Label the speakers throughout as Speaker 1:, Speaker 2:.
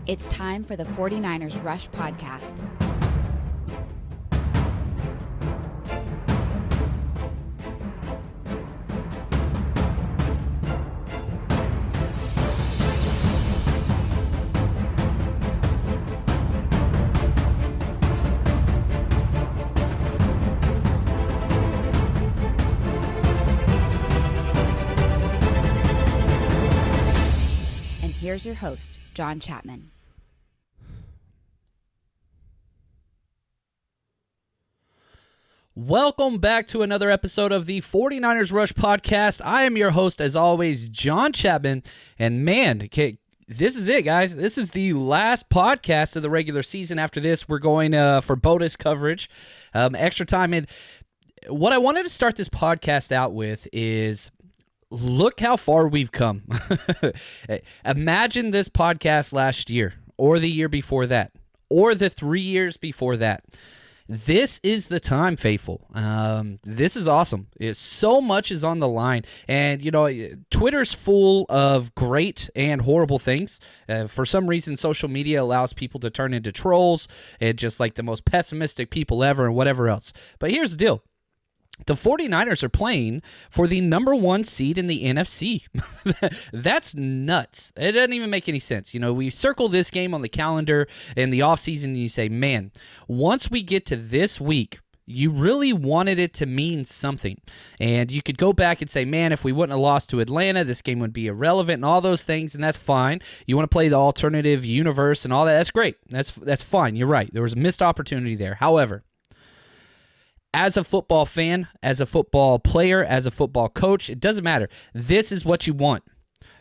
Speaker 1: It's time for the 49ers Rush podcast. And here's your host, John Chapman.
Speaker 2: Welcome back to another episode of the 49ers Rush podcast. I am your host, as always, John Chapman. And man, this is it, guys. This is the last podcast of the regular season. After this, we're going for bonus coverage, extra time. And what I wanted to start this podcast out with is, look how far we've come. Imagine this podcast last year, or the year before that, or the 3 years before that. This is the time, faithful. This is awesome. So much is on the line. And, you know, Twitter's full of great and horrible things. For some reason, social media allows people to turn into trolls and just like the most pessimistic people ever and whatever else. But here's the deal. The 49ers are playing for the number one seed in the NFC. That's nuts. It doesn't even make any sense. You know, we circle this game on the calendar in the offseason and you say, man, once we get to this week, you really wanted it to mean something. And you could go back and say, man, if we wouldn't have lost to Atlanta, this game would be irrelevant and all those things, and that's fine. You want to play the alternative universe and all that, that's great. That's fine. You're right. There was a missed opportunity there. However, as a football fan, as a football player, as a football coach, it doesn't matter. This is what you want.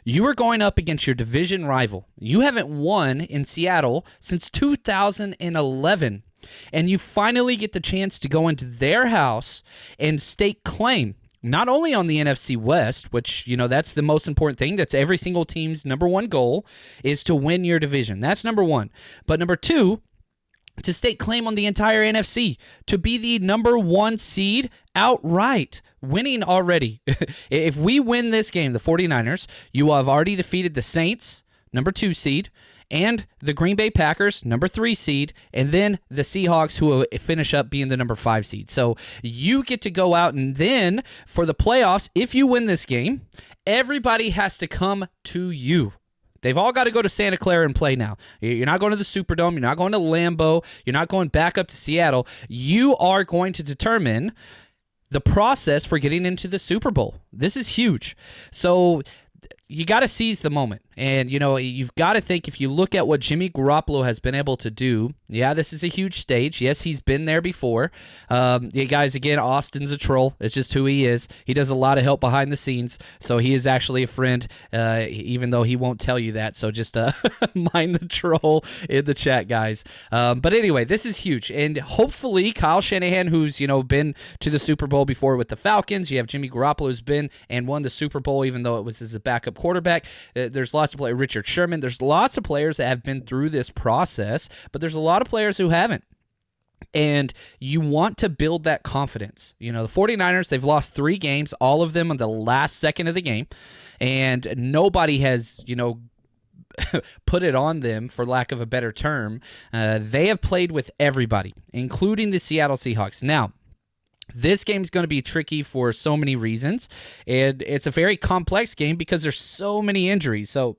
Speaker 2: You are going up against your division rival. You haven't won in Seattle since 2011, and you finally get the chance to go into their house and stake claim, not only on the NFC West, which, you know, that's the most important thing. That's every single team's number one goal, is to win your division. That's number one. But number two, to stake claim on the entire NFC, to be the number one seed outright, winning already. If we win this game, the 49ers, you have already defeated the Saints, number 2 seed, and the Green Bay Packers, number 3 seed, and then the Seahawks, who will finish up being the number 5 seed. So you get to go out, and then for the playoffs, if you win this game, everybody has to come to you. They've all got to go to Santa Clara and play now. You're not going to the Superdome. You're not going to Lambeau. You're not going back up to Seattle. You are going to determine the process for getting into the Super Bowl. This is huge. So you got to seize the moment. And, you know, you've got to think, if you look at what Jimmy Garoppolo has been able to do, yeah, this is a huge stage. Yes, he's been there before. Yeah, guys, again, Austin's a troll. It's just who he is. He does a lot of help behind the scenes, so he is actually a friend, even though he won't tell you that. So just mind the troll in the chat, guys. But anyway, this is huge. And hopefully Kyle Shanahan, who's, you know, been to the Super Bowl before with the Falcons, you have Jimmy Garoppolo, who's been and won the Super Bowl, even though it was as a backup quarterback. There's lots of players, Richard Sherman. There's lots of players that have been through this process, but there's a lot of players who haven't. And you want to build that confidence. You know, the 49ers, they've lost 3 games, all of them on the last second of the game, and nobody has, you know, put it on them, for lack of a better term. They have played with everybody, including the Seattle Seahawks. Now, this game is going to be tricky for so many reasons, and it's a very complex game because there's so many injuries. So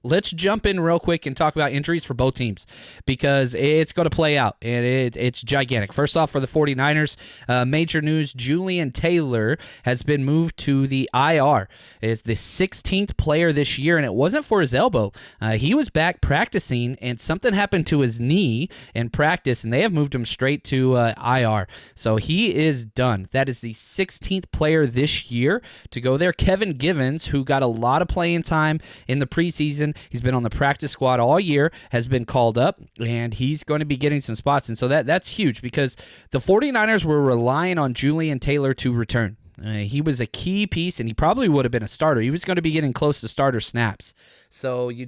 Speaker 2: let's jump in real quick and talk about injuries for both teams, because it's going to play out, and it's gigantic. First off, for the 49ers, major news, Julian Taylor has been moved to the IR. It's the 16th player this year, and it wasn't for his elbow. He was back practicing, and something happened to his knee in practice, and they have moved him straight to IR. So he is done. That is the 16th player this year to go there. Kevin Givens, who got a lot of playing time in the preseason, he's been on the practice squad all year, has been called up, and he's going to be getting some spots. And so that's huge, because the 49ers were relying on Julian Taylor to return. He was a key piece, and he probably would have been a starter. He was going to be getting close to starter snaps. So you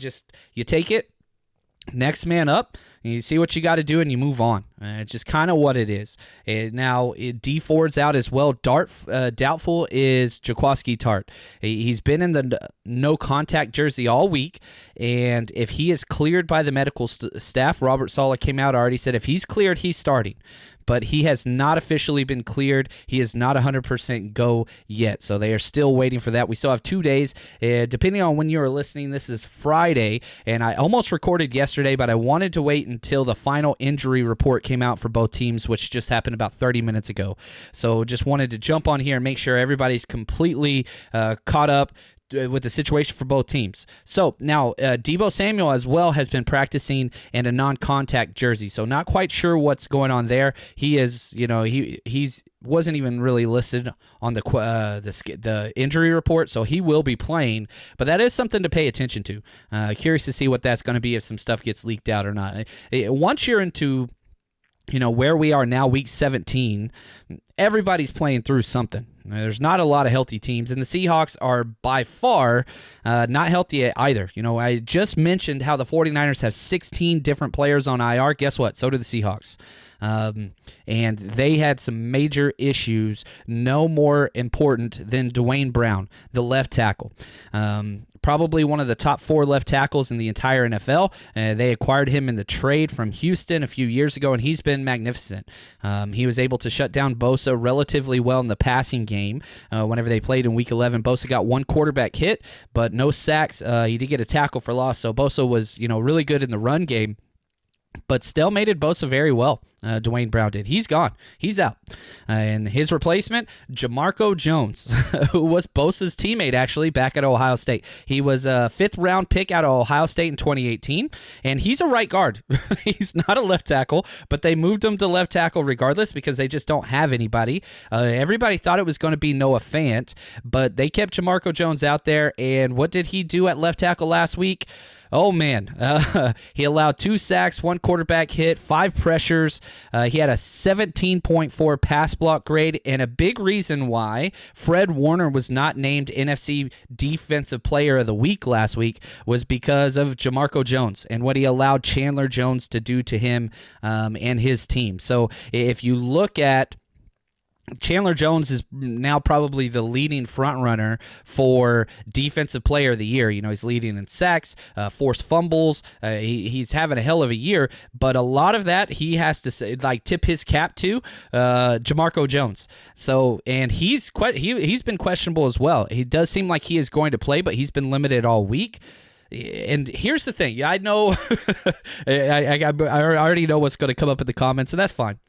Speaker 2: take it, next man up. You see what you got to do, and you move on. It's just kind of what it is. Now, D Ford's out as well. Doubtful is Jaquaski Tart. He's been in the no-contact jersey all week, and if he is cleared by the medical staff, Robert Saleh came out already said if he's cleared, he's starting. But he has not officially been cleared. He is not 100% go yet, so they are still waiting for that. We still have 2 days. Depending on when you are listening, this is Friday, and I almost recorded yesterday, but I wanted to wait until the final injury report came out for both teams, which just happened about 30 minutes ago. So just wanted to jump on here and make sure everybody's completely caught up with the situation for both teams. So now Deebo Samuel as well has been practicing in a non-contact jersey, so not quite sure what's going on there. He is, he's wasn't even really listed on the injury report, so he will be playing, but that is something to pay attention to. Curious to see what that's going to be if some stuff gets leaked out or not. Once you're into where we are now, week 17, everybody's playing through something. There's not a lot of healthy teams, and the Seahawks are by far not healthy either. I just mentioned how the 49ers have 16 different players on IR. Guess what? So do the Seahawks. And they had some major issues, no more important than Dwayne Brown, the left tackle. Probably one of the top 4 left tackles in the entire NFL. They acquired him in the trade from Houston a few years ago, and he's been magnificent. He was able to shut down Bosa relatively well in the passing game. Whenever they played in Week 11, Bosa got 1 quarterback hit, but no sacks. He did get a tackle for loss, so Bosa was really good in the run game, but stalemated Bosa very well. Dwayne Brown did. He's gone. He's out. And his replacement, Jamarco Jones, who was Bosa's teammate, actually, back at Ohio State. He was a 5th-round pick out of Ohio State in 2018, and he's a right guard. He's not a left tackle, but they moved him to left tackle regardless because they just don't have anybody. Everybody thought it was going to be Noah Fant, but they kept Jamarco Jones out there, and what did he do at left tackle last week? Oh, man. He allowed 2 sacks, 1 quarterback hit, 5 pressures. He had a 17.4 pass block grade, and a big reason why Fred Warner was not named NFC Defensive Player of the Week last week was because of Jamarco Jones and what he allowed Chandler Jones to do to him and his team. So if you look at Chandler Jones is now probably the leading frontrunner for Defensive Player of the Year. He's leading in sacks, forced fumbles. He's having a hell of a year, but a lot of that he has to tip his cap to Jamarco Jones. So, and he's been questionable as well. He does seem like he is going to play, but he's been limited all week. And here's the thing. I know I already know what's going to come up in the comments, and that's fine.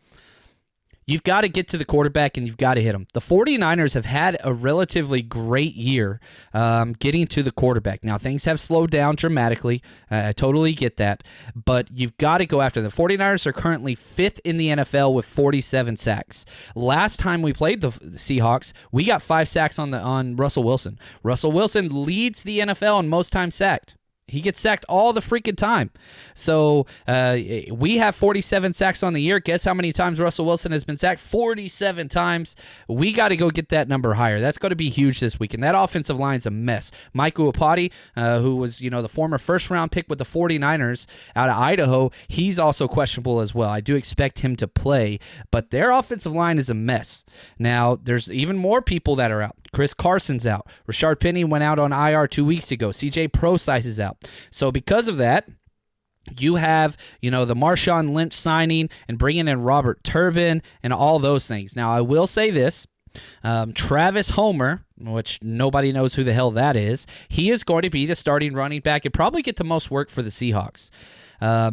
Speaker 2: You've got to get to the quarterback, and you've got to hit him. The 49ers have had a relatively great year getting to the quarterback. Now, things have slowed down dramatically. I totally get that. But you've got to go after them. The 49ers are currently 5th in the NFL with 47 sacks. Last time we played the Seahawks, we got 5 sacks on Russell Wilson. Russell Wilson leads the NFL in most times sacked. He gets sacked all the freaking time. So we have 47 sacks on the year. Guess how many times Russell Wilson has been sacked? 47 times. We got to go get that number higher. That's going to be huge this week. And that offensive line's a mess. Mike Uapati, who was the former first-round pick with the 49ers out of Idaho, he's also questionable as well. I do expect him to play, but their offensive line is a mess. Now, there's even more people that are out. Chris Carson's out. Rashard Penny went out on IR 2 weeks ago. CJ Prosise is out. So because of that, you have, the Marshawn Lynch signing and bringing in Robert Turbin and all those things. Now, I will say this. Travis Homer, which nobody knows who the hell that is, he is going to be the starting running back and probably get the most work for the Seahawks.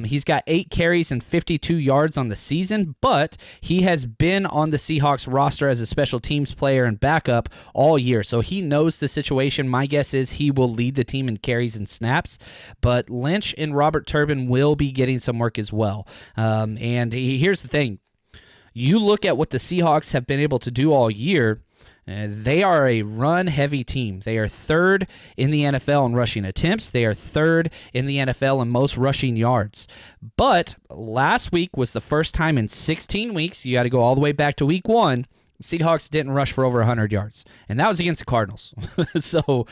Speaker 2: He's got 8 carries and 52 yards on the season, but he has been on the Seahawks roster as a special teams player and backup all year, so he knows the situation. My guess is he will lead the team in carries and snaps, but Lynch and Robert Turbin will be getting some work as well. And here's the thing. You look at what the Seahawks have been able to do all year. They are a run-heavy team. They are 3rd in the NFL in rushing attempts. They are 3rd in the NFL in most rushing yards. But last week was the first time in 16 weeks, you got to go all the way back to week 1, Seahawks didn't rush for over 100 yards. And that was against the Cardinals. So,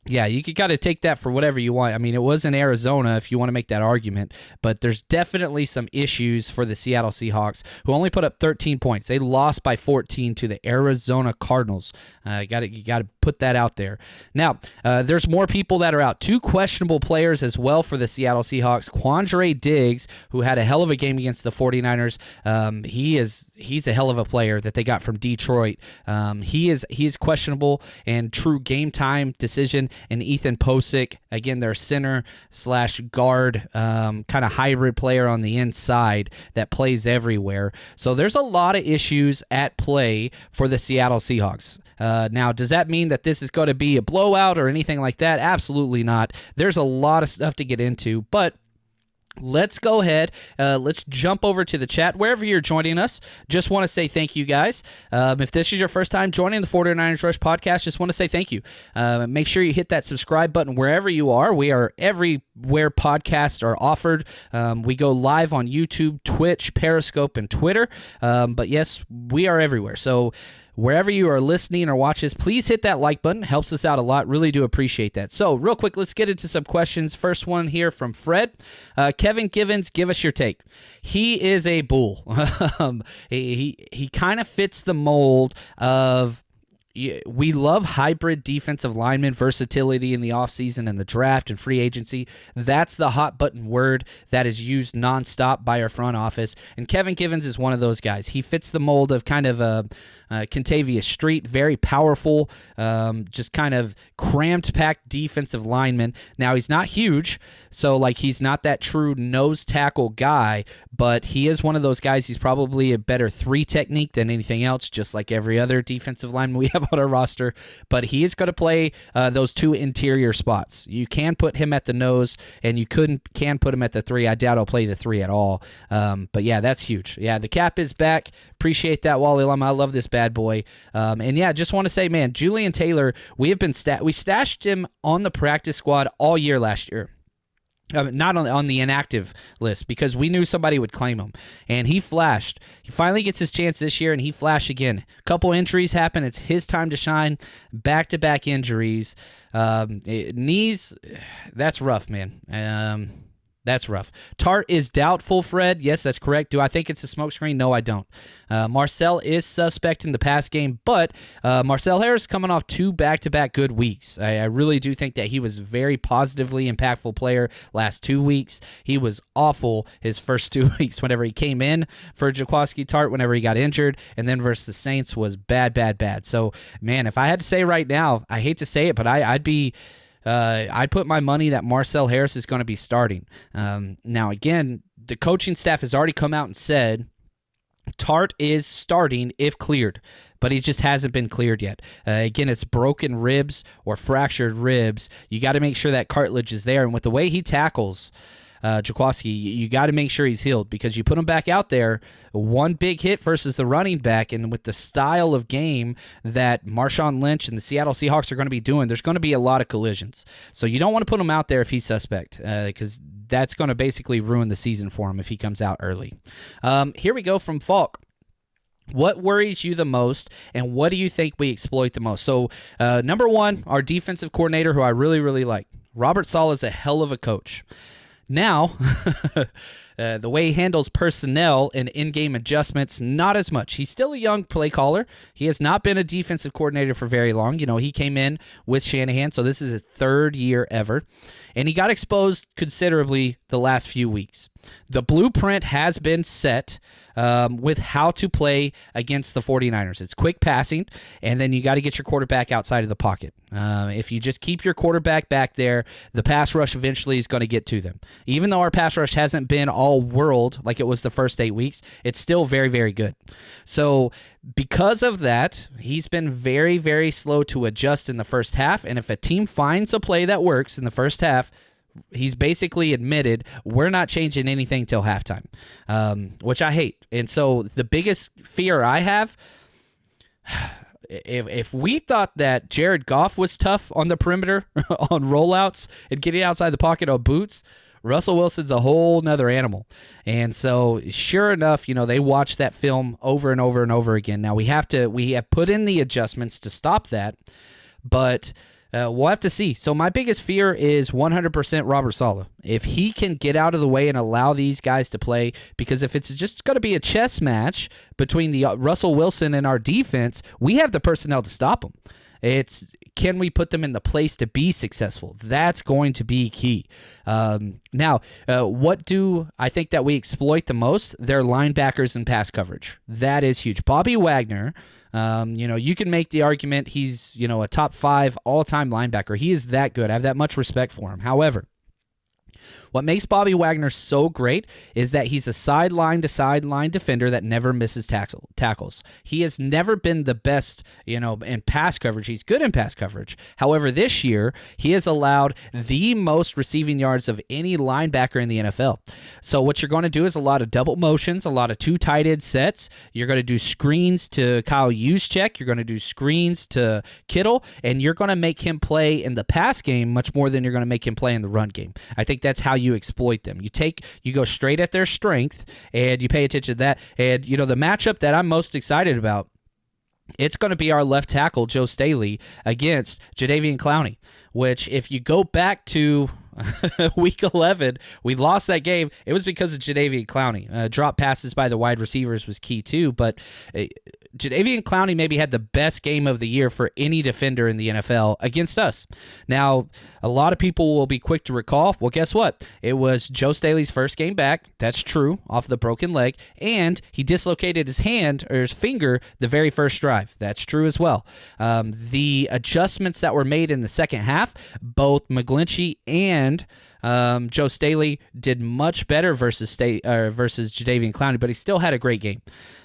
Speaker 2: Yeah, you could kind of take that for whatever you want. I mean, it was in Arizona if you want to make that argument, but there's definitely some issues for the Seattle Seahawks, who only put up 13 points. They lost by 14 to the Arizona Cardinals. You got to put that out there. Now, there's more people that are out. 2 questionable players as well for the Seattle Seahawks. Quandre Diggs, who had a hell of a game against the 49ers. He's a hell of a player that they got from Detroit. He is questionable, and true game time decision. And Ethan Posick, again, their center/guard, kind of hybrid player on the inside that plays everywhere. So there's a lot of issues at play for the Seattle Seahawks. Now, does that mean that this is going to be a blowout or anything like that? Absolutely not. There's a lot of stuff to get into, but let's go ahead. Let's jump over to the chat. Wherever you're joining us, just want to say thank you, guys. If this is your first time joining the 49ers Rush podcast, just want to say thank you. Make sure you hit that subscribe button wherever you are. We are everywhere podcasts are offered. We go live on YouTube, Twitch, Periscope, and Twitter. But yes, we are everywhere. So wherever you are listening or watch this, please hit that like button. Helps us out a lot. Really do appreciate that. So real quick, let's get into some questions. First one here from Fred. Kevin Givens, give us your take. He is a bull. He kind of fits the mold of... We love hybrid defensive lineman versatility in the offseason and the draft and free agency. That's the hot button word that is used nonstop by our front office. And Kevin Givens is one of those guys. He fits the mold of kind of a Contavious Street, very powerful, just kind of cramped packed defensive lineman. Now, he's not huge, so like he's not that true nose tackle guy, but he is one of those guys. He's probably a better 3 technique than anything else, just like every other defensive lineman we have on our roster. But he is going to play those 2 interior spots. You can put him at the nose, and you can put him at the 3. I doubt he'll play the 3 at all. But yeah, that's huge. Yeah, the cap is back. Appreciate that, Wally Lum. I love this bad boy. And yeah, just want to say, man, Julian Taylor, we stashed him on the practice squad all year last year. Not on the inactive list, because we knew somebody would claim him, and he flashed. He finally gets his chance this year, and he flashed again. A couple injuries happen. It's his time to shine. Back-to-back injuries. Knees, that's rough, man. That's rough. Tart is doubtful, Fred. Yes, that's correct. Do I think it's a smokescreen? No, I don't. Marcel is suspect in the pass game, but Marcel Harris coming off 2 back-to-back good weeks. I really do think that he was a very positively impactful player last 2 weeks. He was awful his first 2 weeks whenever he came in for Jaquiski Tart, whenever he got injured, and then versus the Saints was bad. So, man, if I had to say right now, I hate to say it, but I'd put my money that Marcel Harris is going to be starting. Now, again, the coaching staff has already come out and said Tart is starting if cleared, but he just hasn't been cleared yet. Again, it's broken ribs or fractured ribs. You got to make sure that cartilage is there. And with the way he tackles Jaquiski, you got to make sure he's healed, because you put him back out there, one big hit versus the running back, and with the style of game that Marshawn Lynch and the Seattle Seahawks are going to be doing, there's going to be a lot of collisions. So you don't want to put him out there if he's suspect, because that's going to basically ruin the season for him if he comes out early. Here we go from Falk. What worries you the most, and what do you think we exploit the most? So, number one, our defensive coordinator, who I really, really like. Robert Saleh is a hell of a coach. Now, the way he handles personnel and in-game adjustments, not as much. He's still a young play caller. He has not been a defensive coordinator for very long. You know, he came in with Shanahan, so this is his 3rd year ever. And he got exposed considerably the last few weeks. The blueprint has been set with how to play against the 49ers. It's quick passing, and then you got to get your quarterback outside of the pocket. If you just keep your quarterback back there, the pass rush eventually is going to get to them. Even though our pass rush hasn't been all world like it was the first 8 weeks, it's still very, very good. So because of that, he's been very, very slow to adjust in the first half, and if a team finds a play that works in the first half, he's basically admitted we're not changing anything till halftime, which I hate. And so the biggest fear I have, if we thought that Jared Goff was tough on the perimeter on rollouts and getting outside the pocket on boots, Russell Wilson's a whole nother animal. And so sure enough, you know, they watch that film over and over and over again. Now we have put in the adjustments to stop that, but we'll have to see. So my biggest fear is 100% Robert Saleh. If he can get out of the way and allow these guys to play, because if it's just going to be a chess match between the Russell Wilson and our defense, we have the personnel to stop them. It's can we put them in the place to be successful? That's going to be key. Now, what do I think that we exploit the most? They're linebackers and pass coverage. That is huge. Bobby Wagner, you can make the argument he's, a top 5 all-time linebacker. He is that good. I have that much respect for him. However, what makes Bobby Wagner so great is that he's a sideline-to-sideline defender that never misses tackles. He has never been the best, in pass coverage. He's good in pass coverage. However, this year, he has allowed the most receiving yards of any linebacker in the NFL. So what you're going to do is a lot of double motions, a lot of 2 tight end sets. You're going to do screens to Kyle Juszczyk. You're going to do screens to Kittle, and you're going to make him play in the pass game much more than you're going to make him play in the run game. I think that's how you exploit them. You go straight at their strength, and you pay attention to that. And, the matchup that I'm most excited about, it's going to be our left tackle, Joe Staley, against Jadeveon Clowney, which if you go back to Week 11, we lost that game. It was because of Jadeveon Clowney. Drop passes by the wide receivers was key too, but Jadeveon Clowney maybe had the best game of the year for any defender in the NFL against us. Now, a lot of people will be quick to recall, well, guess what? It was Joe Staley's first game back. That's true, off the broken leg, and he dislocated his hand or his finger the very first drive. That's true as well. The adjustments that were made in the second half, both McGlinchey and Joe Staley did much better versus Jadeveon Clowney, but he still had a great game.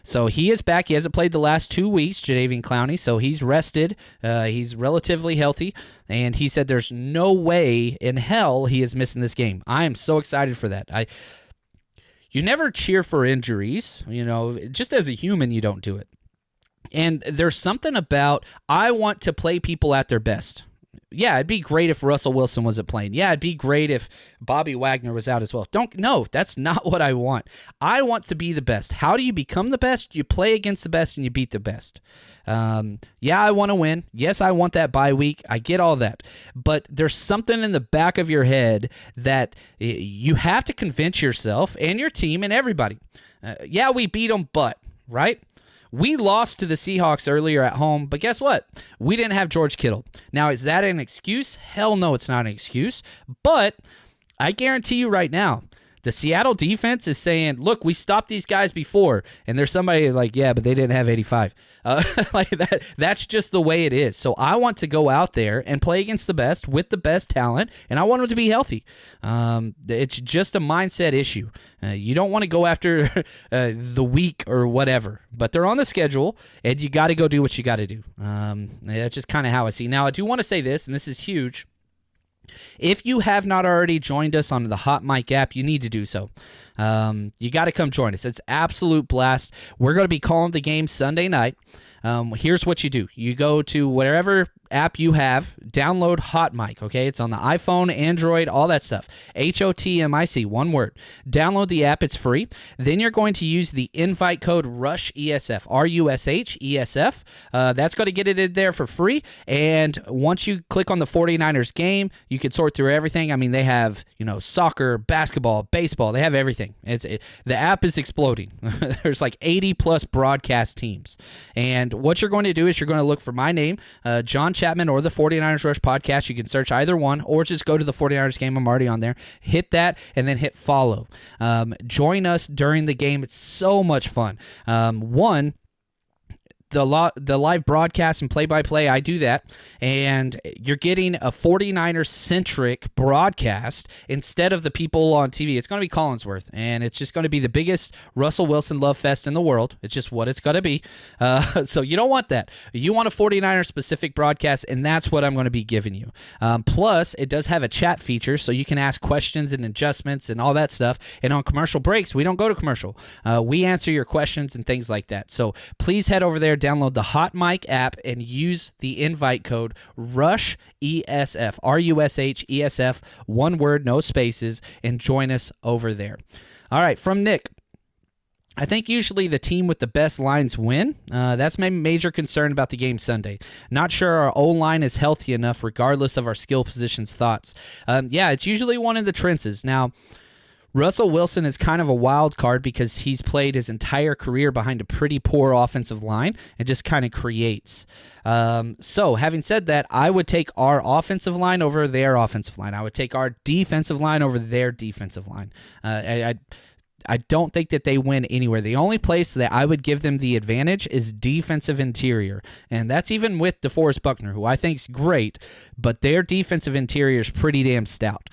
Speaker 2: So he is back. He hasn't played the last 2 weeks, Jadeveon Clowney, so he's rested. He's relatively healthy, and he said there's no way in hell he is missing this game. I am so excited for that. You never cheer for injuries. Just as a human, you don't do it. And there's something about I want to play people at their best. Yeah, it'd be great if Russell Wilson wasn't playing. Yeah, it'd be great if Bobby Wagner was out as well. No, that's not what I want. I want to be the best. How do you become the best? You play against the best and you beat the best. Yeah, I want to win. Yes, I want that bye week. I get all that. But there's something in the back of your head that you have to convince yourself and your team and everybody. Yeah, we beat them, but, right? We lost to the Seahawks earlier at home, but guess what? We didn't have George Kittle. Now, is that an excuse? Hell no, it's not an excuse. But I guarantee you right now, the Seattle defense is saying, look, we stopped these guys before. And there's somebody like, yeah, but they didn't have 85. Like that. That's just the way it is. So I want to go out there and play against the best with the best talent, and I want them to be healthy. It's just a mindset issue. You don't want to go after the week or whatever, but they're on the schedule, and you got to go do what you got to do. That's just kind of how I see. Now, I do want to say this, and this is huge. If you have not already joined us on the Hot Mic app, you need to do so. You got to come join us. It's absolute blast. We're going to be calling the game Sunday night. Here's what you do. You go to whatever app you have, download Hot Mic, okay? It's on the iPhone, Android, all that stuff. HOTMIC, one word. Download the app. It's free. Then you're going to use the invite code RUSHESF, RUSHESF. That's going to get it in there for free. And once you click on the 49ers game, you can sort through everything. I mean, they have, soccer, basketball, baseball. They have everything. The app is exploding. There's like 80-plus broadcast teams. And what you're going to do is you're going to look for my name, John Chapman, or the 49ers Rush Podcast. You can search either one, or just go to the 49ers game. I'm already on there. Hit that, and then hit follow. Join us during the game. It's so much fun. The live broadcast and play-by-play, I do that, and you're getting a 49ers-centric broadcast instead of the people on TV. It's going to be Collinsworth, and it's just going to be the biggest Russell Wilson love fest in the world. It's just what it's going to be. So you don't want that. You want a 49ers-specific broadcast, and that's what I'm going to be giving you. Plus, it does have a chat feature, so you can ask questions and adjustments and all that stuff. And on commercial breaks, we don't go to commercial. We answer your questions and things like that. So please head over there, download the Hot Mic app, and use the invite code RUSHESF, RUSHESF, one word, no spaces, and join us over there. All right, from Nick. I think usually the team with the best lines win. That's my major concern about the game Sunday. Not sure our O-line is healthy enough regardless of our skill positions thoughts. Yeah, it's usually one of the trenches. Now, Russell Wilson is kind of a wild card because he's played his entire career behind a pretty poor offensive line. It just kind of creates. So, having said that, I would take our offensive line over their offensive line. I would take our defensive line over their defensive line. I don't think that they win anywhere. The only place that I would give them the advantage is defensive interior, and that's even with DeForest Buckner, who I think is great, but their defensive interior is pretty damn stout.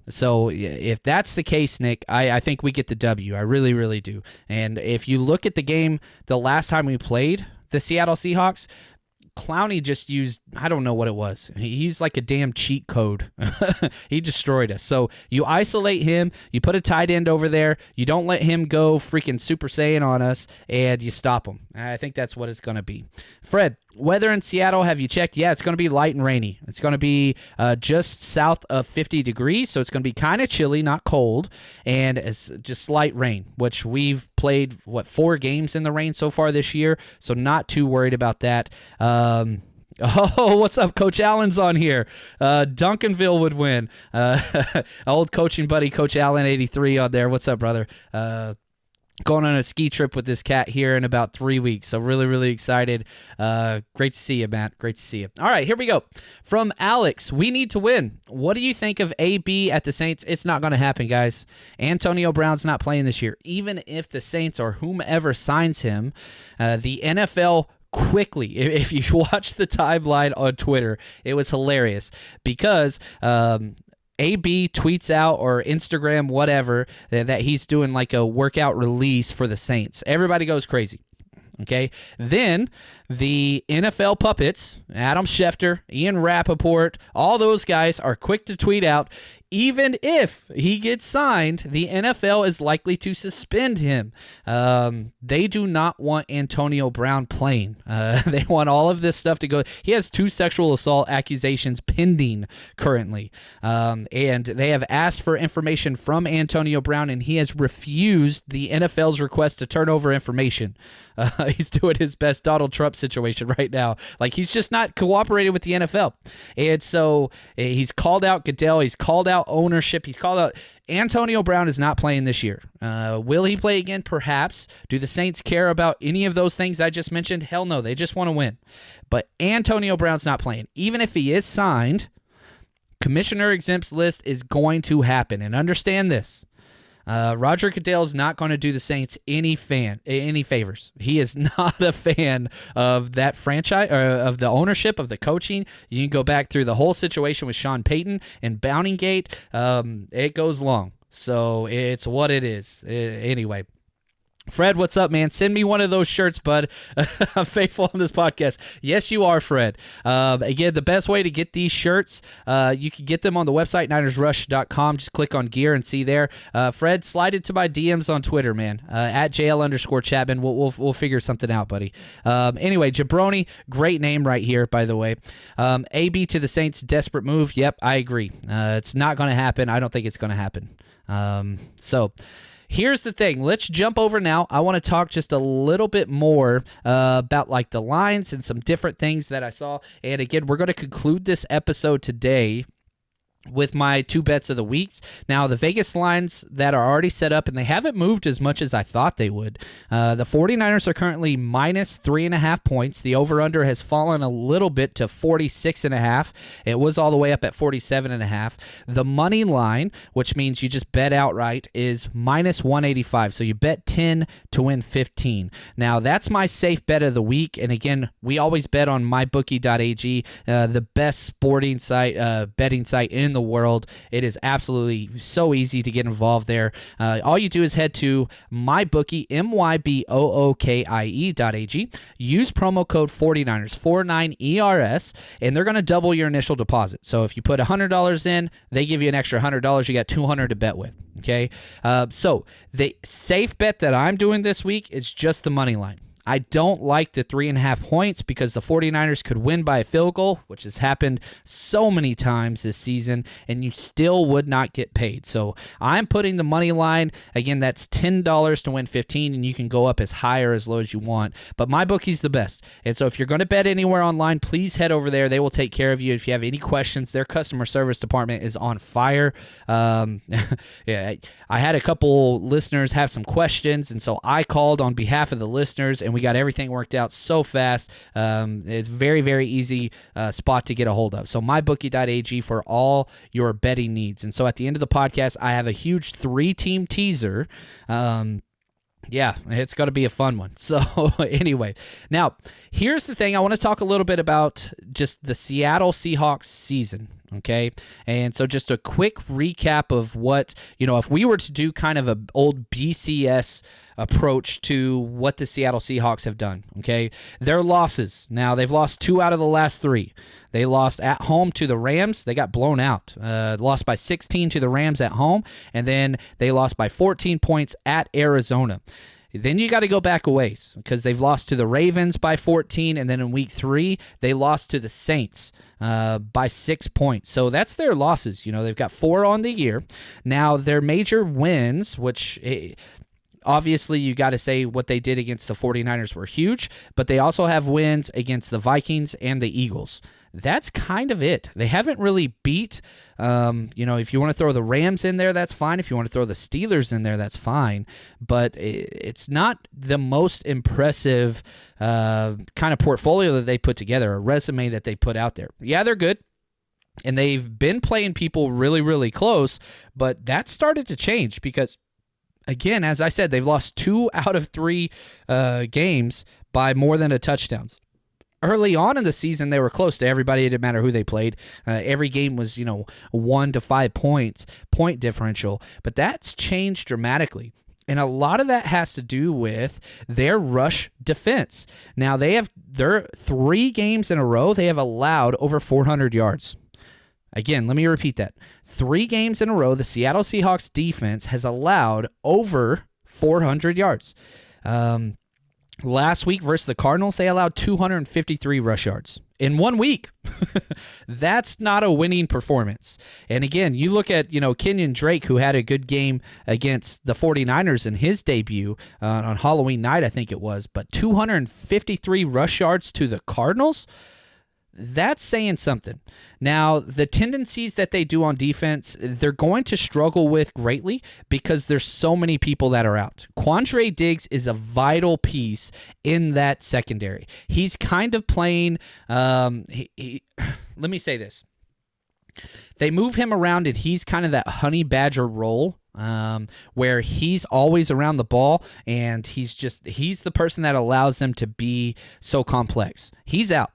Speaker 2: So if that's the case, Nick, I think we get the W. I really, really do. And if you look at the game the last time we played the Seattle Seahawks, Clowney just used, I don't know what it was. He used like a damn cheat code. He destroyed us. So you isolate him, you put a tight end over there, you don't let him go freaking Super Saiyan on us, and you stop him. I think that's what it's going to be. Fred, weather in Seattle, have you checked? Yeah, it's going to be light and rainy. It's going to be just south of 50 degrees, so it's going to be kind of chilly, not cold, and it's just light rain, which we've played, 4 games in the rain so far this year, so not too worried about that. Oh, what's up? Coach Allen's on here. Duncanville would win. Old coaching buddy, Coach Allen 83 on there. What's up, brother? Going on a ski trip with this cat here in about 3 weeks. So really, really excited. Great to see you, Matt. Great to see you. All right, here we go. From Alex, we need to win. What do you think of AB at the Saints? It's not going to happen, guys. Antonio Brown's not playing this year. Even if the Saints or whomever signs him, the NFL quickly, if you watch the timeline on Twitter, it was hilarious because AB tweets out or Instagram, whatever, that he's doing like a workout release for the Saints. Everybody goes crazy. Okay. Then the NFL puppets, Adam Schefter, Ian Rappaport, all those guys are quick to tweet out, even if he gets signed, the NFL is likely to suspend him. They do not want Antonio Brown playing. They want all of this stuff to go. He has 2 sexual assault accusations pending currently. And they have asked for information from Antonio Brown, and he has refused the NFL's request to turn over information. He's doing his best Donald Trump situation right now. Like, he's just not cooperating with the NFL. And so he's called out Goodell. He's called out ownership. He's called out. Antonio Brown is not playing this year. Will he play again? Perhaps. Do the Saints care about any of those things I just mentioned? Hell no. They just want to win. But Antonio Brown's not playing. Even if he is signed, commissioner exempts list is going to happen. And understand this. Roger Goodell is not going to do the Saints any favors. He is not a fan of that franchise, or of the ownership, of the coaching. You can go back through the whole situation with Sean Payton and Bounting Gate. It goes long. So it's what it is. Anyway. Fred, what's up, man? Send me one of those shirts, bud. I'm faithful on this podcast. Yes, you are, Fred. Again, the best way to get these shirts, you can get them on the website, NinersRush.com. Just click on gear and see there. Fred, slide into my DMs on Twitter, man. At JL_Chapman. We'll figure something out, buddy. Anyway, Jabroni, great name right here, by the way. AB to the Saints, desperate move. Yep, I agree. It's not going to happen. I don't think it's going to happen. So here's the thing. Let's jump over now. I want to talk just a little bit more about like the lines and some different things that I saw. And again, we're going to conclude this episode today with my 2 bets of the week. Now, the Vegas lines that are already set up, and they haven't moved as much as I thought they would. The 49ers are currently minus 3.5 points. The over-under has fallen a little bit to 46.5. It was all the way up at 47.5. The money line, which means you just bet outright, is minus 185. So you bet 10 to win 15. Now, that's my safe bet of the week. And again, we always bet on mybookie.ag, the best sporting site, betting site in the world. It is absolutely so easy to get involved there. All you do is head to mybookie, mybookie.ag, use promo code 49ers, 49ERS, and they're going to double your initial deposit. So if you put $100 in, they give you an extra $100. You got $200 to bet with. Okay. So the safe bet that I'm doing this week is just the money line. I don't like the 3.5 points because the 49ers could win by a field goal, which has happened so many times this season, and you still would not get paid. So I'm putting the money line. Again, that's $10 to win 15, and you can go up as high or as low as you want. But my bookie's the best. And so if you're going to bet anywhere online, please head over there. They will take care of you. If you have any questions, their customer service department is on fire. Yeah, I had a couple listeners have some questions, and so I called on behalf of the listeners, and we got everything worked out so fast. It's very, very easy spot to get a hold of. So mybookie.ag for all your betting needs. And so at the end of the podcast, I have a huge 3-team teaser. Yeah, it's going to be a fun one. So anyway, now here's the thing. I want to talk a little bit about just the Seattle Seahawks season, okay? And so just a quick recap of what, if we were to do kind of an old BCS approach to what the Seattle Seahawks have done, okay? Their losses. Now, they've lost 2 out of the last 3. They lost at home to the Rams. They got blown out. Lost by 16 to the Rams at home, and then they lost by 14 points at Arizona. Then you got to go back a ways because they've lost to the Ravens by 14, and then in week 3, they lost to the Saints by 6 points. So that's their losses. They've got 4 on the year. Now, their major wins, which obviously you got to say what they did against the 49ers were huge, but they also have wins against the Vikings and the Eagles. That's kind of it. They haven't really beat, if you want to throw the Rams in there, that's fine. If you want to throw the Steelers in there, that's fine. But it's not the most impressive kind of portfolio that they put together, a resume that they put out there. Yeah, they're good. And they've been playing people really, really close, but that started to change because, again, as I said, they've lost 2 out of 3 games by more than a touchdown. Early on in the season, they were close to everybody. It didn't matter who they played. Every game was, 1 to 5 points, point differential. But that's changed dramatically. And a lot of that has to do with their rush defense. Now, their 3 games in a row, they have allowed over 400 yards. Again, let me repeat that. 3 games in a row, the Seattle Seahawks defense has allowed over 400 yards. Last week versus the Cardinals, they allowed 253 rush yards in 1 week. That's not a winning performance. And again, you look at, Kenyon Drake, who had a good game against the 49ers in his debut on Halloween night, I think it was, but 253 rush yards to the Cardinals. That's saying something. Now, the tendencies that they do on defense, they're going to struggle with greatly because there's so many people that are out. Quandre Diggs is a vital piece in that secondary. He's kind of playing, let me say this. They move him around and he's kind of that honey badger role. Where he's always around the ball and he's the person that allows them to be so complex. He's out.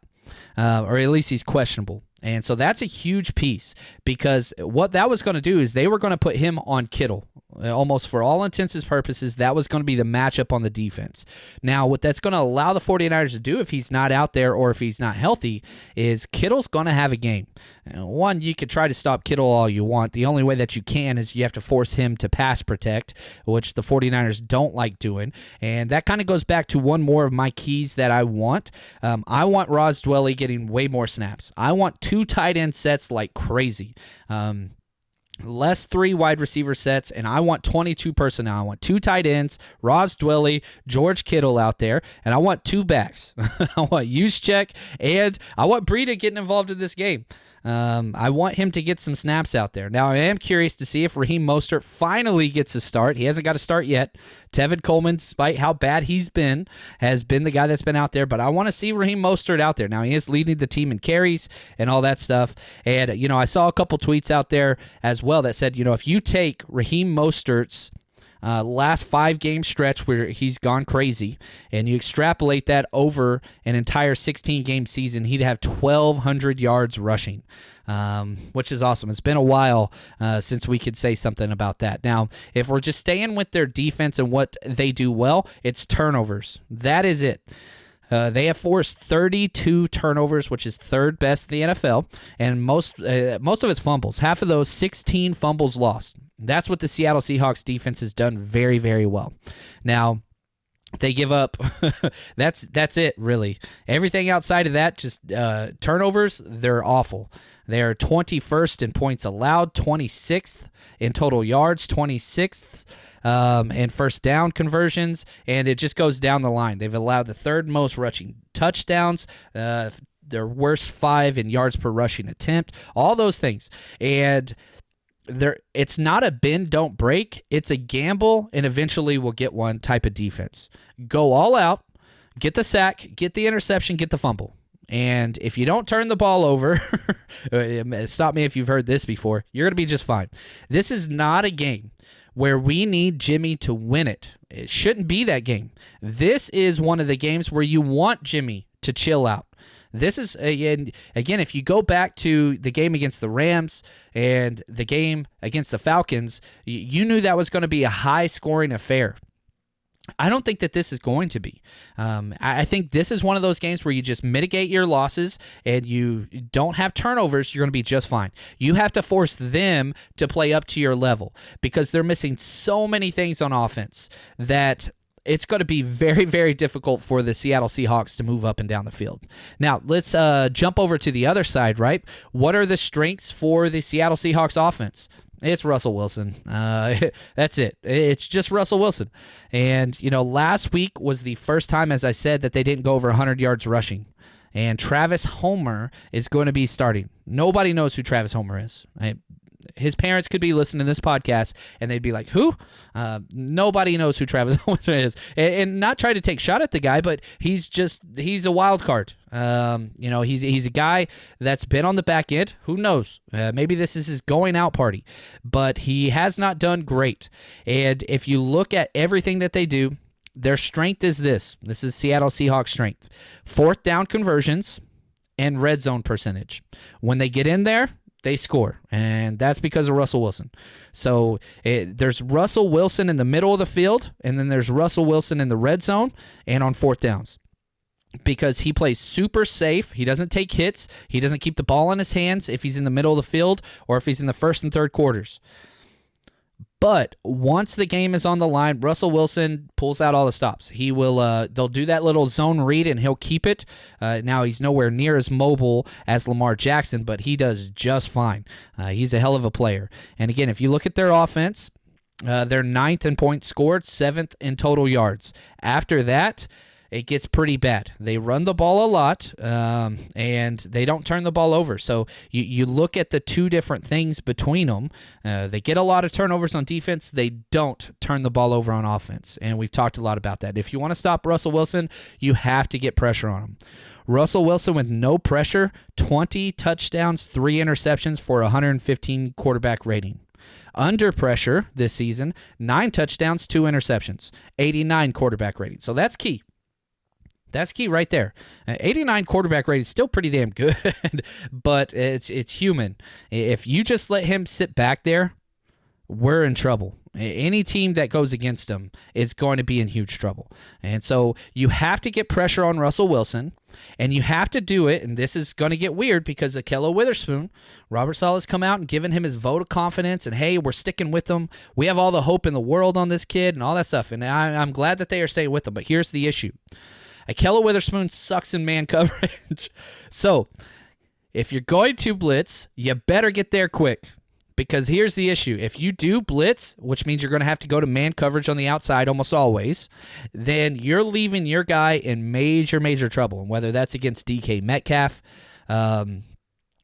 Speaker 2: Or at least he's questionable. And so that's a huge piece because what that was going to do is they were going to put him on Kittle. Almost for all intents and purposes, that was going to be the matchup on the defense. Now, what that's going to allow the 49ers to do if he's not out there or if he's not healthy is Kittle's going to have a game. One, you could try to stop Kittle all you want. The only way that you can is you have to force him to pass protect, which the 49ers don't like doing. And that kind of goes back to one more of my keys that I want. I want Ross Dwelley getting way more snaps. I want 2 tight end sets like crazy. Less 3 wide receiver sets, and I want 22 personnel. I want 2 tight ends, Ross Dwelley, George Kittle out there, and I want 2 backs. I want Juszczyk, and I want Breida getting involved in this game. I want him to get some snaps out there. Now, I am curious to see if Raheem Mostert finally gets a start. He hasn't got a start yet. Tevin Coleman, despite how bad he's been, has been the guy that's been out there, but I want to see Raheem Mostert out there. Now, he is leading the team in carries and all that stuff, and, I saw a couple tweets out there as well that said, if you take Raheem Mostert's last 5-game stretch where he's gone crazy, and you extrapolate that over an entire 16-game season, he'd have 1,200 yards rushing, which is awesome. It's been a while since we could say something about that. Now, if we're just staying with their defense and what they do well, it's turnovers. That is it. They have forced 32 turnovers, which is 3rd best in the NFL, and most of it's fumbles. Half of those, 16 fumbles lost. That's what the Seattle Seahawks defense has done very, very well. Now, They give up. That's it, really. Everything outside of that, just turnovers, they're awful. They're 21st in points allowed, 26th in total yards, 26th in first down conversions, and it just goes down the line. They've allowed the third most rushing touchdowns, their worst 5 in yards per rushing attempt, all those things. And it's not a bend, don't break. It's a gamble, and eventually we'll get one type of defense. Go all out, get the sack, get the interception, get the fumble. And if you don't turn the ball over, stop me if you've heard this before, you're going to be just fine. This is not a game where we need Jimmy to win it. It shouldn't be that game. This is one of the games where you want Jimmy to chill out. This is, again, if you go back to the game against the Rams and the game against the Falcons, you knew that was going to be a high-scoring affair. I don't think that this is going to be. I think this is one of those games where you just mitigate your losses and you don't have turnovers, you're going to be just fine. You have to force them to play up to your level because they're missing so many things on offense that it's going to be very, very difficult for the Seattle Seahawks to move up and down the field. Now, let's jump over to the other side, right? What are the strengths for the Seattle Seahawks offense? It's Russell Wilson. That's it. It's just Russell Wilson. And, last week was the first time, as I said, that they didn't go over 100 yards rushing. And Travis Homer is going to be starting. Nobody knows who Travis Homer is. His parents could be listening to this podcast, and they'd be like, who? Nobody knows who Travis Homer is. And not try to take shot at the guy, but he's a wild card. He's a guy that's been on the back end. Who knows? Maybe this is his going out party. But he has not done great. And if you look at everything that they do, their strength is this. This is Seattle Seahawks strength. 4th down conversions and red zone percentage. When they get in there, they score, and that's because of Russell Wilson. So there's Russell Wilson in the middle of the field, and then there's Russell Wilson in the red zone and on 4th downs because he plays super safe. He doesn't take hits. He doesn't keep the ball in his hands if he's in the middle of the field or if he's in the first and third quarters. But once the game is on the line, Russell Wilson pulls out all the stops. He will. They'll do that little zone read, and he'll keep it. Now, he's nowhere near as mobile as Lamar Jackson, but he does just fine. He's a hell of a player. And again, if you look at their offense, they're 9th in points scored, 7th in total yards. After that, it gets pretty bad. They run the ball a lot, and they don't turn the ball over. So you look at the two different things between them. They get a lot of turnovers on defense. They don't turn the ball over on offense, and we've talked a lot about that. If you want to stop Russell Wilson, you have to get pressure on him. Russell Wilson with no pressure, 20 touchdowns, 3 interceptions for 115 quarterback rating. Under pressure this season, 9 touchdowns, 2 interceptions, 89 quarterback rating. So that's key. That's key right there. 89 quarterback rating is still pretty damn good, but it's human. If you just let him sit back there, we're in trouble. Any team that goes against him is going to be in huge trouble. And so you have to get pressure on Russell Wilson, and you have to do it, and this is going to get weird because Ahkello Witherspoon, Robert Saleh's come out and given him his vote of confidence, and hey, we're sticking with him. We have all the hope in the world on this kid and all that stuff, and I'm glad that they are staying with him, but here's the issue. Ahkello Witherspoon sucks in man coverage. So, if you're going to blitz, you better get there quick. Because here's the issue. If you do blitz, which means you're going to have to go to man coverage on the outside almost always, then you're leaving your guy in major, major trouble. And whether that's against DK Metcalf,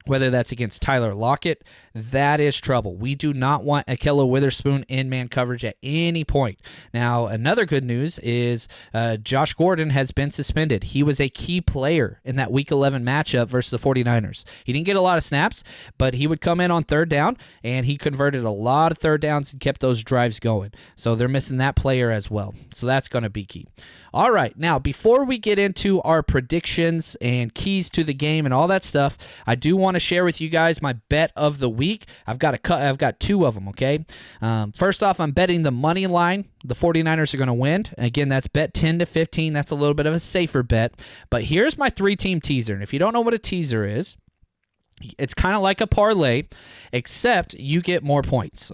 Speaker 2: whether that's against Tyler Lockett, that is trouble. We do not want Ahkello Witherspoon in man coverage at any point. Now, another good news is Josh Gordon has been suspended. He was a key player in that Week 11 matchup versus the 49ers. He didn't get a lot of snaps, but he would come in on 3rd down, and he converted a lot of 3rd downs and kept those drives going. So they're missing that player as well. So that's going to be key. All right, now, before we get into our predictions and keys to the game and all that stuff, I do want to share with you guys my bet of the week. I've got 2 of them, okay? First off, I'm betting the money line. The 49ers are going to win. Again, that's bet 10 to 15. That's a little bit of a safer bet. But here's my 3-team teaser. And if you don't know what a teaser is, It's kind of like a parlay, except you get more points.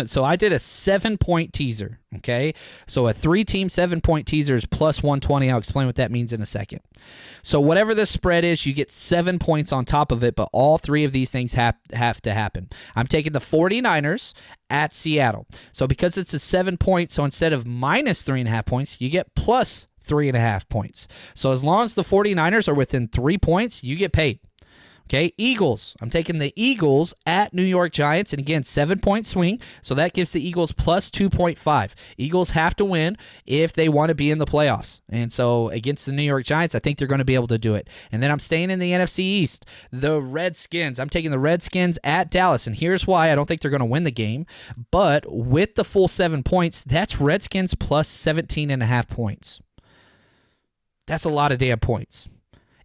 Speaker 2: So I did a 7-point teaser, okay? So a 3-team 7-point teaser is plus 120. I'll explain what that means in a second. So whatever the spread is, you get 7 points on top of it, but all 3 of these things have to happen. I'm taking the 49ers at Seattle. So because it's a 7-point, so instead of minus 3.5 points, you get plus 3.5 points. So as long as the 49ers are within 3 points, you get paid. Okay, Eagles. I'm taking the Eagles at New York Giants, and again, 7-point swing, so that gives the Eagles plus 2.5. Eagles have to win if they want to be in the playoffs, and so against the New York Giants, I think they're going to be able to do it. And then I'm staying in the NFC East. The Redskins. I'm taking the Redskins at Dallas, and here's why I don't think they're going to win the game, but with the full 7 points, that's Redskins plus 17.5 points. That's a lot of damn points.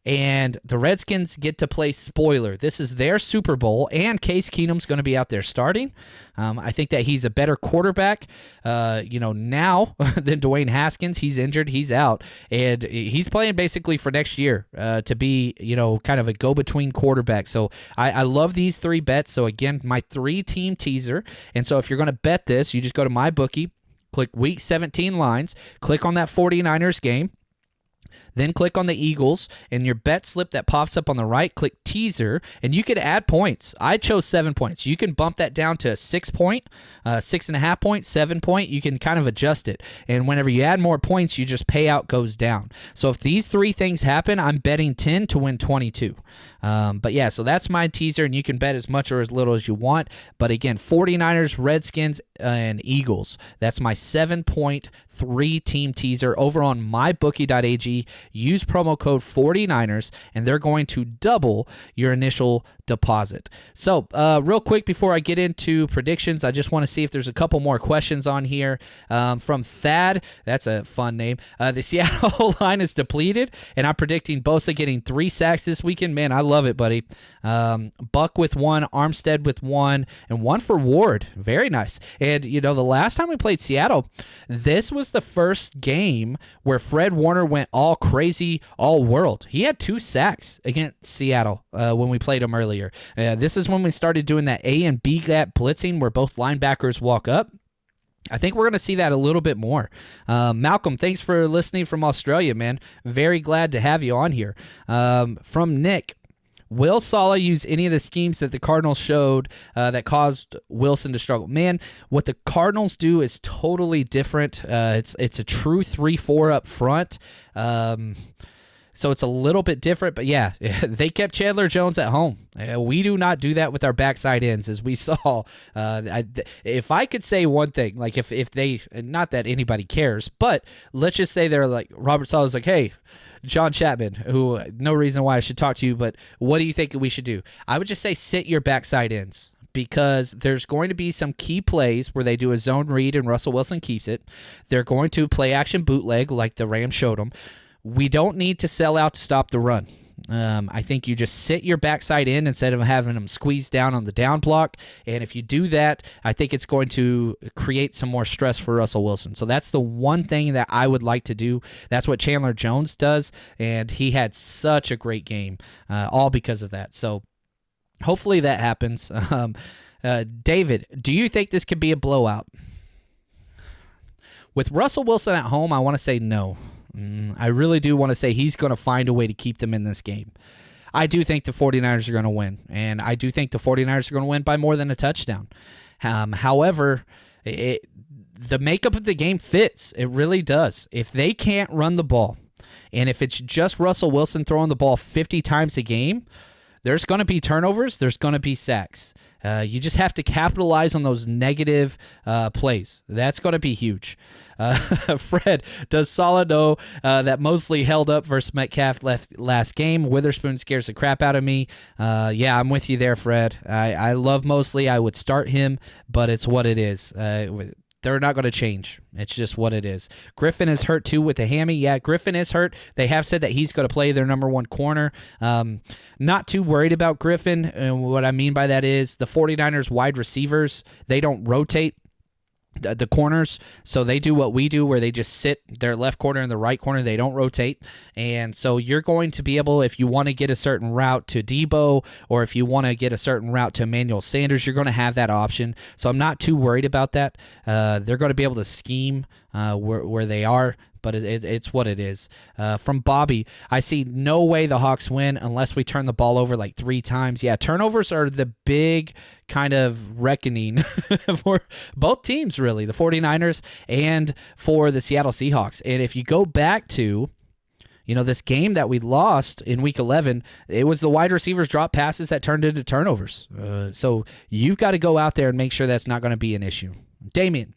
Speaker 2: And the Redskins get to play spoiler. This is their Super Bowl, and Case Keenum's going to be out there starting. I think that he's a better quarterback, now than Dwayne Haskins. He's injured. He's out. And he's playing basically for next year to be, kind of a go-between quarterback. So I love these 3 bets. So, again, my 3-team teaser. And so if you're going to bet this, you just go to MyBookie, click Week 17 lines, click on that 49ers game. Then click on the Eagles, and your bet slip that pops up on the right, click teaser, and you could add points. I chose 7 points. You can bump that down to a 6-point, 6.5 point, 7-point. You can kind of adjust it. And whenever you add more points, your just payout goes down. So if these 3 things happen, I'm betting 10 to win 22. But yeah, so that's my teaser, and you can bet as much or as little as you want. But again, 49ers, Redskins, and Eagles. That's my 7-point 3-team teaser over on mybookie.ag. Use promo code 49ers, and they're going to double your initial deposit. So real quick before I get into predictions, I just want to see if there's a couple more questions on here. From Thad, that's a fun name. The Seattle line is depleted, and I'm predicting Bosa getting 3 sacks this weekend. Man, I love it, buddy. Buck with 1, Armstead with 1, and 1 for Ward. Very nice. And, the last time we played Seattle, this was the first game where Fred Warner went all crazy, all world. He had 2 sacks against Seattle when we played him earlier. This is when we started doing that A and B gap blitzing where both linebackers walk up. I think we're going to see that a little bit more. Malcolm, thanks for listening from Australia, man. Very glad to have you on here. From Nick, will Saleh use any of the schemes that the Cardinals showed that caused Wilson to struggle? Man, what the Cardinals do is totally different. It's a true 3-4 up front. So it's a little bit different, but yeah, they kept Chandler Jones at home. We do not do that with our backside ends, as we saw. If I could say one thing, like if they, not that anybody cares, but let's just say they're like, Robert Saleh's like, hey, John Chapman, who, no reason why I should talk to you, but what do you think we should do? I would just say sit your backside ends, because there's going to be some key plays where they do a zone read and Russell Wilson keeps it. They're going to play action bootleg like the Rams showed them. We don't need to sell out to stop the run. I think you just sit your backside in instead of having them squeeze down on the down block. And if you do that, I think it's going to create some more stress for Russell Wilson. So that's the one thing that I would like to do. That's what Chandler Jones does, and he had such a great game, all because of that. So hopefully that happens. David, do you think this could be a blowout? With Russell Wilson at home, I want to say no. I really do want to say he's going to find a way to keep them in this game. I do think the 49ers are going to win, and I do think the 49ers are going to win by more than a touchdown. However, the makeup of the game fits. It really does. If they can't run the ball, and if it's just Russell Wilson throwing the ball 50 times a game, there's going to be turnovers. There's going to be sacks. You just have to capitalize on those negative plays. That's going to be huge. Fred, does Saleh know that Mosley held up versus Metcalf last game? Witherspoon scares the crap out of me. Yeah, I'm with you there, Fred. I love Mosley. I would start him, but it's what it is. They're not going to change. It's just what it is. Griffin is hurt too with the hammy. Yeah, Griffin is hurt. They have said that he's going to play their number 1 corner. Not too worried about Griffin. And what I mean by that is the 49ers wide receivers, they don't rotate. the corners. So they do what we do, where they just sit their left corner and the right corner. They don't rotate. And so you're going to be able, if you want to get a certain route to Debo, or if you want to get a certain route to Emmanuel Sanders, you're going to have that option. So I'm not too worried about that. They're going to be able to scheme where they are, but it's what it is. From Bobby, I see no way the Hawks win unless we turn the ball over like 3 times. Yeah, turnovers are the big kind of reckoning for both teams, really, the 49ers and for the Seattle Seahawks. And if you go back to, this game that we lost in Week 11, it was the wide receivers drop passes that turned into turnovers. So you've got to go out there and make sure that's not going to be an issue. Damien,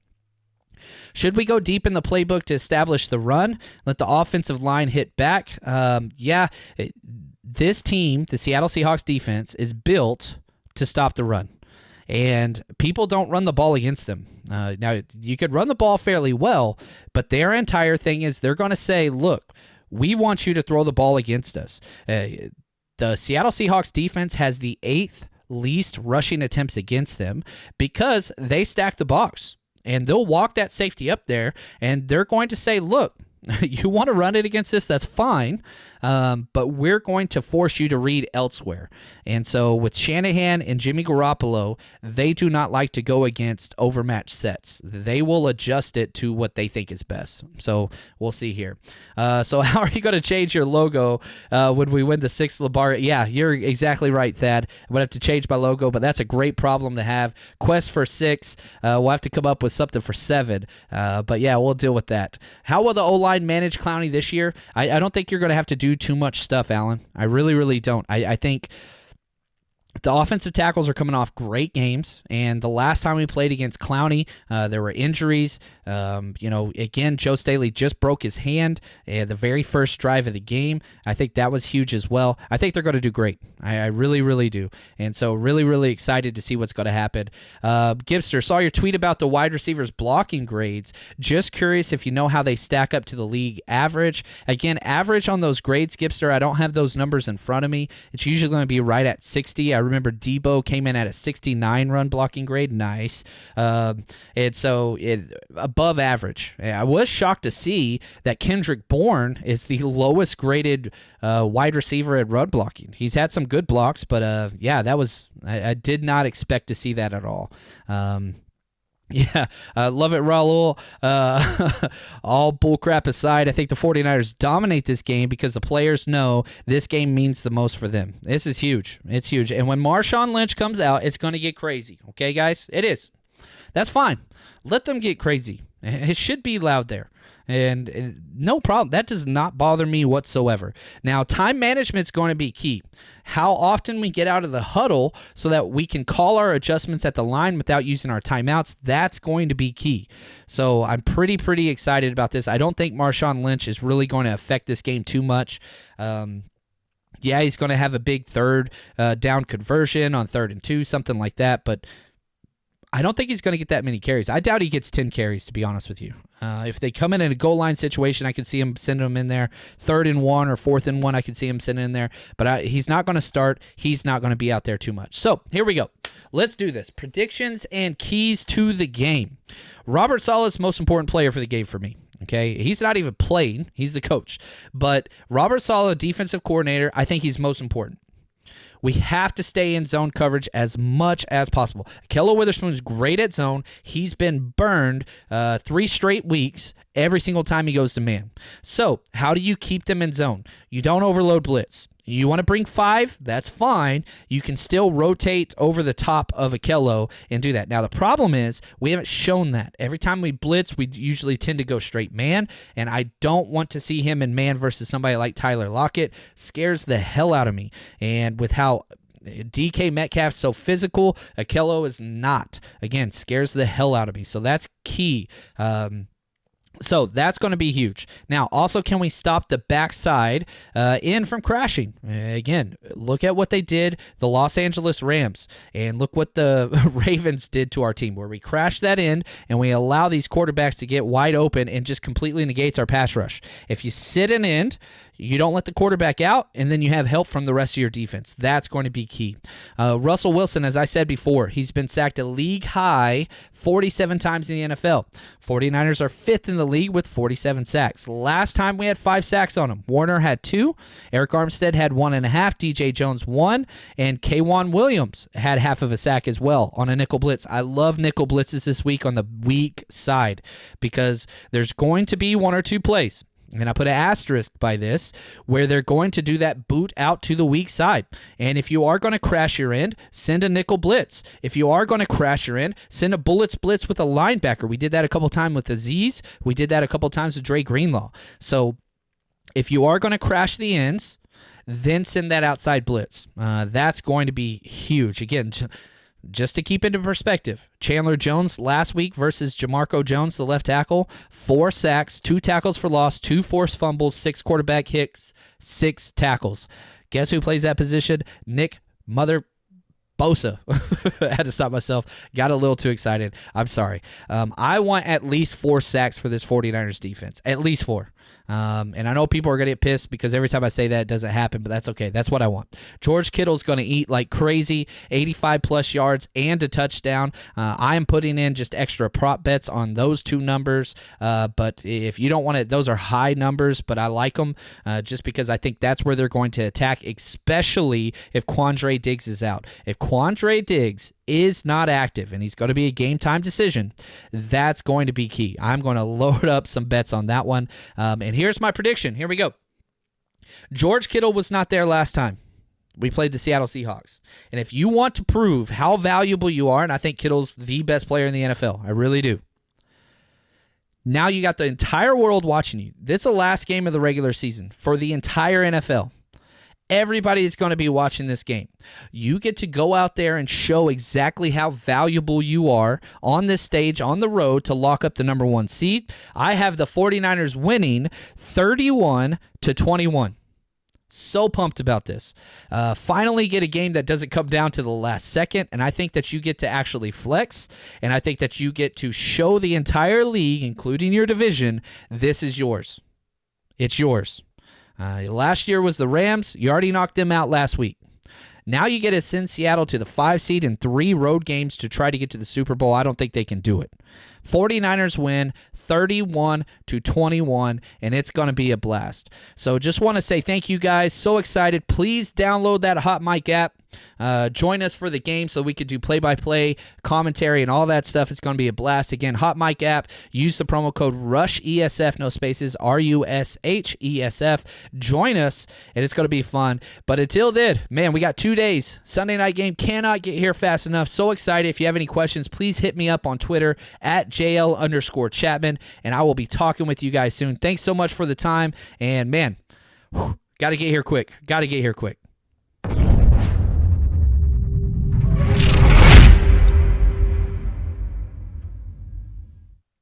Speaker 2: should we go deep in the playbook to establish the run? Let the offensive line hit back? This team, the Seattle Seahawks defense, is built to stop the run. And people don't run the ball against them. Now, you could run the ball fairly well, but their entire thing is they're going to say, look, we want you to throw the ball against us. The Seattle Seahawks defense has the 8th least rushing attempts against them because they stack the box. And they'll walk that safety up there, and they're going to say, look, you want to run it against us, that's fine, but we're going to force you to read elsewhere. And so with Shanahan and Jimmy Garoppolo, they do not like to go against overmatched sets. They will adjust it to what they think is best. So we'll see here. So how are you going to change your logo when we win the 6th Labar? Yeah, you're exactly right, Thad. I'm going to have to change my logo, but that's a great problem to have. Quest for 6. We'll have to come up with something for 7. But yeah, we'll deal with that. How will the O-line manage Clowney this year? I don't think you're going to have to do too much stuff, Alan. I really, really don't. I think the offensive tackles are coming off great games, and the last time we played against Clowney, there were injuries. Again, Joe Staley just broke his hand at the very first drive of the game. I think that was huge as well. I think they're going to do great. I really, really do. And so really, really excited to see what's going to happen. Gibster, saw your tweet about the wide receivers blocking grades. Just curious if you know how they stack up to the league average. Again, average on those grades, Gibster, I don't have those numbers in front of me. It's usually going to be right at 60. I remember Debo came in at a 69 run blocking grade. Nice. And so above average. I was shocked to see that Kendrick Bourne is the lowest graded wide receiver at run blocking. He's had some good blocks, but I did not expect to see that at all. Love it, Raul. All bullcrap aside, I think the 49ers dominate this game because the players know this game means the most for them. This is huge. It's huge. And when Marshawn Lynch comes out, it's going to get crazy. Okay, guys? It is. That's fine. Let them get crazy. It should be loud there. And no problem. That does not bother me whatsoever. Now, time management is going to be key. How often we get out of the huddle so that we can call our adjustments at the line without using our timeouts, that's going to be key. So I'm pretty excited about this. I don't think Marshawn Lynch is really going to affect this game too much. He's going to have a big third down conversion on 3rd and 2, something like that, but I don't think he's going to get that many carries. I doubt he gets 10 carries, to be honest with you. If they come in a goal line situation, I could see him sending him in there. 3rd and 1 or 4th and 1, I could see him sending in there. But he's not going to start. He's not going to be out there too much. So here we go. Let's do this. Predictions and keys to the game. Robert Saleh is the most important player for the game for me. Okay, he's not even playing. He's the coach. But Robert Saleh, defensive coordinator, I think he's most important. We have to stay in zone coverage as much as possible. Kello Witherspoon's great at zone. He's been burned 3 straight weeks every single time he goes to man. So how do you keep them in zone? You don't overload blitz. You want to bring 5? That's fine. You can still rotate over the top of a Kello and do that. Now, the problem is we haven't shown that. Every time we blitz, we usually tend to go straight man, and I don't want to see him in man versus somebody like Tyler Lockett. Scares the hell out of me. And with how DK Metcalf's so physical, Kello is not. Again, scares the hell out of me. So that's key. So that's going to be huge. Now, also, can we stop the backside in from crashing? Again, look at what they did, the Los Angeles Rams, and look what the Ravens did to our team, where we crash that in and we allow these quarterbacks to get wide open and just completely negates our pass rush. If you sit an end, You don't let the quarterback out, and then you have help from the rest of your defense. That's going to be key. Russell Wilson, as I said before, he's been sacked a league high 47 times in the NFL. 49ers are 5th in the league with 47 sacks. Last time we had 5 sacks on him. Warner had 2, Eric Armstead had 1.5, DJ Jones 1, and K'Wan Williams had half of a sack as well on a nickel blitz. I love nickel blitzes this week on the weak side because there's going to be 1 or 2 plays, and I put an asterisk by this, where they're going to do that boot out to the weak side. And if you are going to crash your end, send a nickel blitz. If you are going to crash your end, send a bullets blitz with a linebacker. We did that a couple times with Aziz. We did that a couple times with Dre Greenlaw. So if you are going to crash the ends, then send that outside blitz. That's going to be huge. Again, just to keep into perspective, Chandler Jones last week versus Jamarco Jones, the left tackle, 4 sacks, 2 tackles for loss, 2 forced fumbles, 6 quarterback hits, 6 tackles. Guess who plays that position? Nick Bosa. I had to stop myself. Got a little too excited. I'm sorry. I want at least 4 sacks for this 49ers defense. At least 4. And I know people are going to get pissed because every time I say that, it doesn't happen, but that's okay. That's what I want. George Kittle's going to eat like crazy, 85-plus yards and a touchdown. I am putting in just extra prop bets on those 2 numbers, but if you don't want it, those are high numbers, but I like them just because I think that's where they're going to attack, especially if Quandre Diggs is out. If Quandre Diggs is not active and he's going to be a game-time decision, that's going to be key. I'm going to load up some bets on that one, and here's my prediction. Here we go. George Kittle was not there last time we played the Seattle Seahawks. And if you want to prove how valuable you are, and I think Kittle's the best player in the NFL, I really do. Now you got the entire world watching you. This is the last game of the regular season for the entire NFL. Everybody is going to be watching this game. You get to go out there and show exactly how valuable you are on this stage, on the road, to lock up the number 1 seed. I have the 49ers winning 31-21. So pumped about this. Finally get a game that doesn't come down to the last second, and I think that you get to actually flex, and I think that you get to show the entire league, including your division, this is yours. It's yours. Last year was the Rams. You already knocked them out last week. Now you get to send Seattle to the 5 seed in 3 road games to try to get to the Super Bowl. I don't think they can do it. 49ers win 31-21, and it's going to be a blast. So just want to say thank you guys. So excited. Please download that Hot Mic app. Join us for the game so we could do play-by-play commentary and all that stuff. It's going to be a blast. Again, Hot Mic app. Use the promo code RUSHESF, no spaces, RUSHESF. Join us, and it's going to be fun. But until then, man, we got 2 days. Sunday night game cannot get here fast enough. So excited. If you have any questions, please hit me up on Twitter at JL_Chapman, and I will be talking with you guys soon. Thanks so much for the time, and man, got to get here quick.